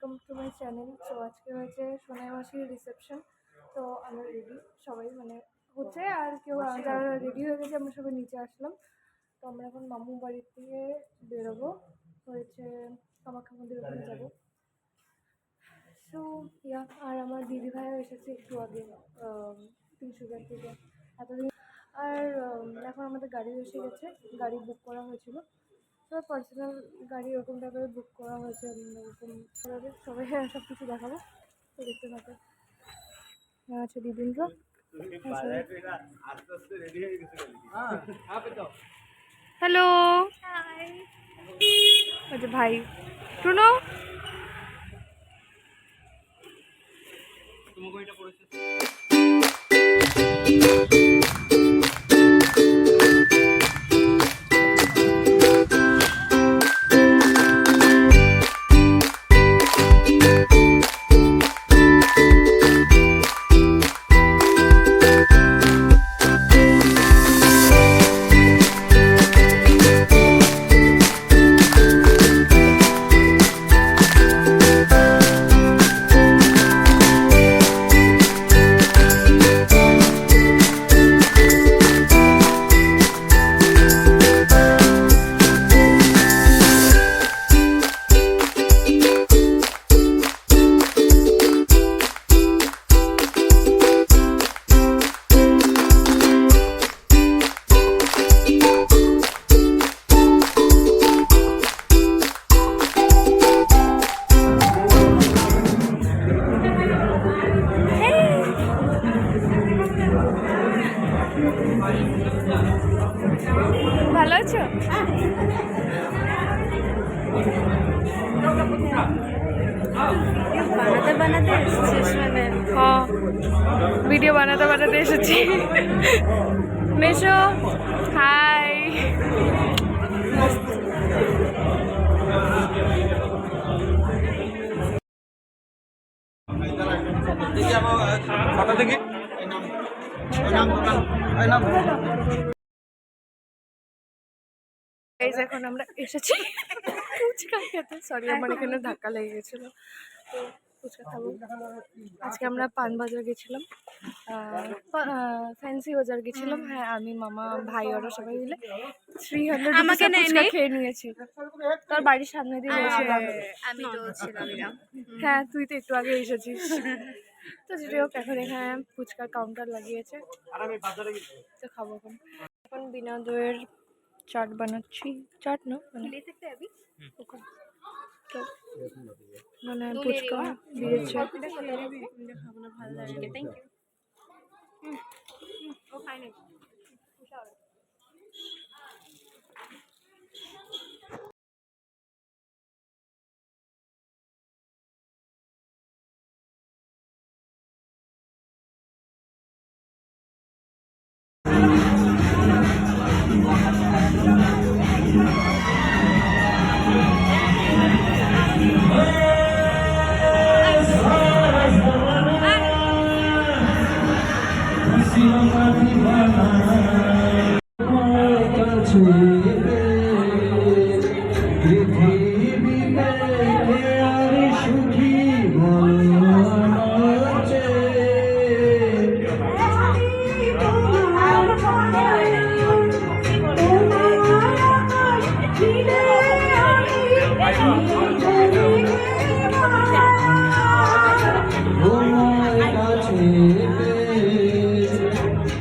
Welcome to my channel. So আজকে হয়েছে সোনাই মাসির রিসেপশন। তো আমরা রেডি সবাই, মানে হচ্ছে আর কেউ যারা রেডি হয়ে গেছে আমরা সবাই নিচে আসলাম। তো আমরা এখন মামু বাড়ির থেকে বেরোবো, হয়েছে কামাখ্যা মন্দির ওখানে যাবো। সো ইয়া, আর আমার দিদি ভাইও এসেছে একটু আগে তিনশুকিয়া থেকে এতদিন। আর এখন আমাদের গাড়ি এসে গেছে, গাড়ি বুক করা হয়েছিল। সব পার্সোনাল গাড়ি এরকম টাইপের বুক করা হয়েছে, এরকম সবাই সব কিছু দেখাবো। তো দেখতে থাকে আছে দিদিনরা। হ্যালো আচ্ছা ভাই শুনো, ভালো আছো? বানাতে বানাতে এসেছিস? মানে হ্যাঁ, ভিডিও বানাতে বানাতে এসেছি। মেশো হাই। এখন আমরা এসেছি ফুচকা খেতে। সরি, আমার এখানে ধাক্কা লেগে গেছিলো। তো ফুচকা খাবো। আজকে আমরা পানবাজার গেছিলাম, ফ্যান্সি বাজার গেছিলাম। হ্যাঁ, আমি মামা ভাই ওরা সবাই মিলে 300 আমাকে ফুচকা খেয়ে নিয়েছি। তোর বাড়ির সামনে দিয়ে আমি তো ছিলাম। হ্যাঁ, তুই তো একটু আগে এসেছিস। তো যাই হোক, এখন এখানে ফুচকার কাউন্টার লাগিয়েছে, তো খাবো। এখন বিনা দইয়ের চাট বানাচ্ছি। চাট না মানে মানে ফুচকা দিয়েছে।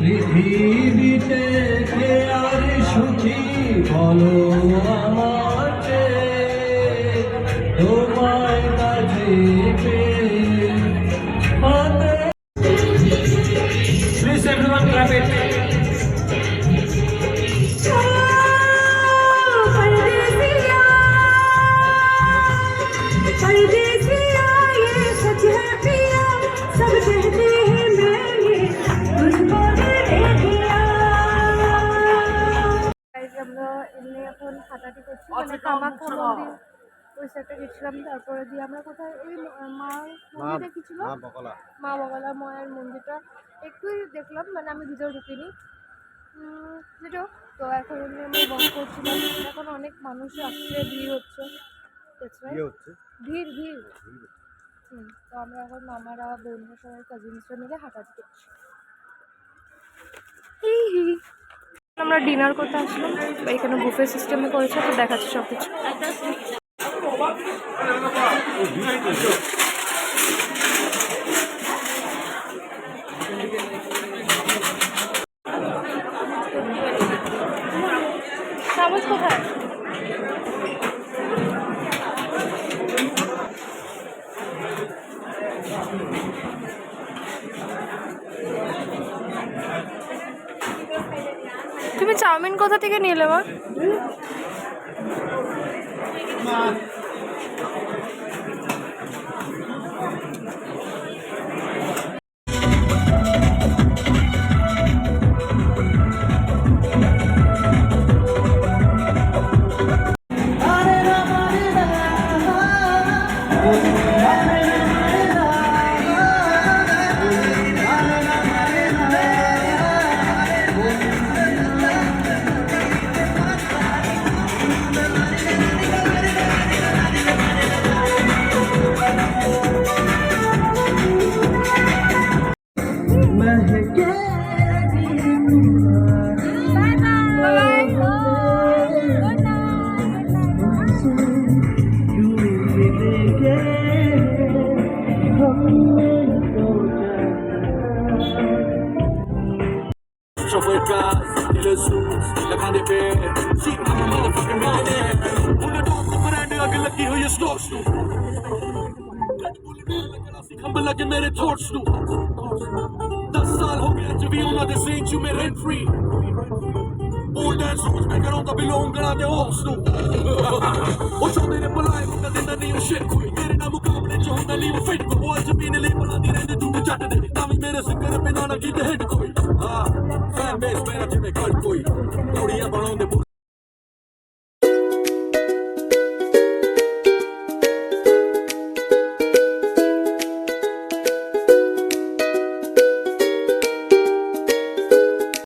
পৃথিবীতে কে আর সুখী বলো আমার চেয়ে, তোমার কাছে Please everyone clap it. আমরা এমনি এখন হাঁটাহাঁটি করছি, মানে কামাখ্যা মন্দির ওই সাইডটা গেছিলাম। তারপরে দিয়ে আমরা কোথায় ওই মন্দিরটা কি ছিল, মা বগলা মায়ের মন্দিরটা একটুই দেখলাম, মানে আমি ভিতরে ঢুকিনি যেটা। তো এখন এমনি আমরা বন্ধ করছিলাম, এখন অনেক মানুষ আসছে, ভিড় হচ্ছে। That's right. ভিড় ভিড় তো আমরা এখন মামারা বোনরা সবাই কাজিনসরা মিলে হাঁটাহাঁটি করছি। আমরা ডিনার করতে আসলাম, এখানে বুফে সিস্টেমে করেছে, তো দেখাচ্ছি সব কিছু। চামচ কোথায়? তুমি চাউমিন কোথা থেকে নিলে মা? La grande paix, see, I'm a motherfucking millionaire. Underdog, but I knew I could lucky who you stalks to. Humble like मेरे thoughts to. 10 साल हो गए जब भी उन्होंने seen you में rent free. Old and source में करो तो belong करा दे hops to. वो जो तेरे बुलाए वो कदे ना नहीं shit कोई तेरे ना मुकाबले जो होता नहीं वो fit को वो आज भी ने ले बना दी रहने तू चट दे नामी मेरे सिंगर पे ना की hit को